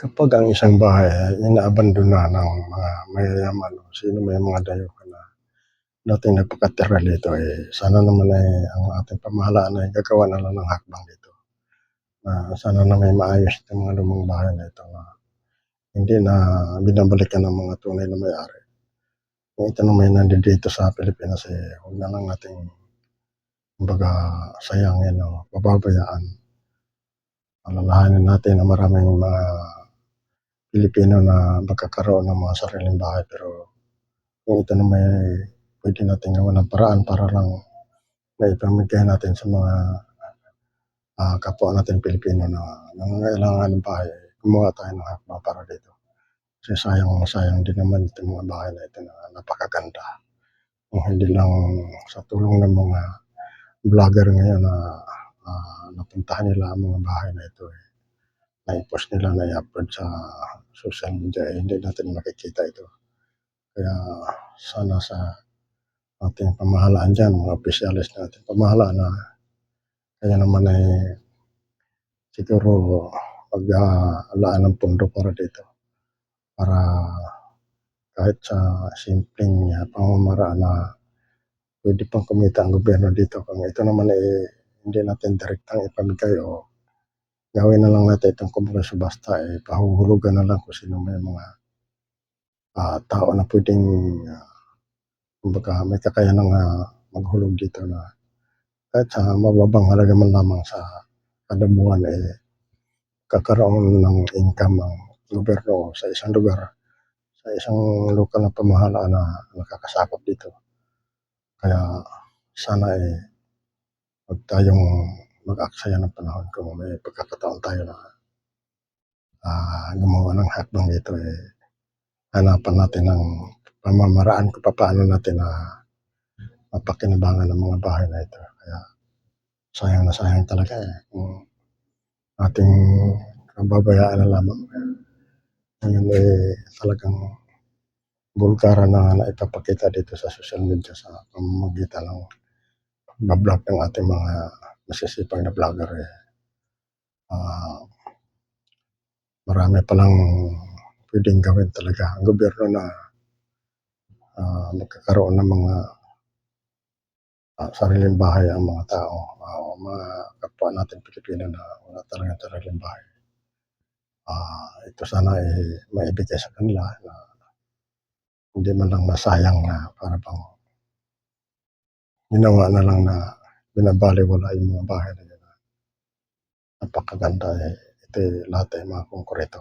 Kapag ang isang bahay ay inaabandona ng mga mayayaman o sino may mga dayuhan na dating nagpakatira dito, sana naman ay ang ating pamahalaan ay gagawa na lang ng hakbang dito. Na sana na may maayos itong mga lumang bahay na ito na hindi na binabalikan ng mga tunay na may-ari. Kung ito naman ay nandito sa Pilipinas, huwag na lang nating kumbaga sayangin o pababayaan. Alalahanin natin na maraming mga Pilipino na magkakaroon ng mga sariling bahay, pero kung ito naman ay pwede nating gawan ng paraan para lang maipamigay natin sa mga kapwa natin Pilipino na nangangailangan ng bahay, gumawa tayo ng hakbang para dito. Kasi sayang din naman itong mga bahay na ito na napakaganda. Kung hindi lang sa tulong ng mga vlogger ngayon na napuntahan nila ang mga bahay na ito, na-post nila, na-upload sa social media, hindi natin makikita ito. Kaya sana sa ating pamahalaan dyan, mga opisyalis na ating pamahalaan na kaya naman ay siguro maglaan ng pondo para dito. Para kahit sa simpleng pamamaraan na pwede pang kumita ang gobyerno dito. Kung ito naman ay hindi natin direktang ipamigay o gawin na lang natin itong kumbaga subasta, pahuhulugan na lang kung sino may mga tao na pwedeng kumbaga may kakayanang maghulog dito na kahit sa mababang halaga man lamang sa kada buwan, kakaroon ng income ang gobyerno sa isang lugar, sa isang lokal na pamahalaan na nakakasakop dito. Kaya sana huwag tayong mag-aksaya ng panahon kung may pagkakataon tayo na gumawa ng hakbang dito, hanapan natin ng pamamaraan kung paano natin mapakinabangan ng mga bahay na ito. Kaya sayang na sayang talaga kung ating pababayaan na lamang. Ngayon talagang bulkara na naipapakita dito sa social media sa pamamagitan ng pagbablog ng ating mga masisipag na vlogger. Marami palang pwedeng gawin talaga ang gobyerno na magkakaroon ng mga sariling bahay ang mga tao, mga kapwa natin Pilipino na wala talagang sariling bahay. Ito sana maibigay sa kanila na hindi man lang masayang na para bang ginawa na lang na binabaliwala yung mga bahay na yun. Napakaganda, ito lahat ay mga konkreto.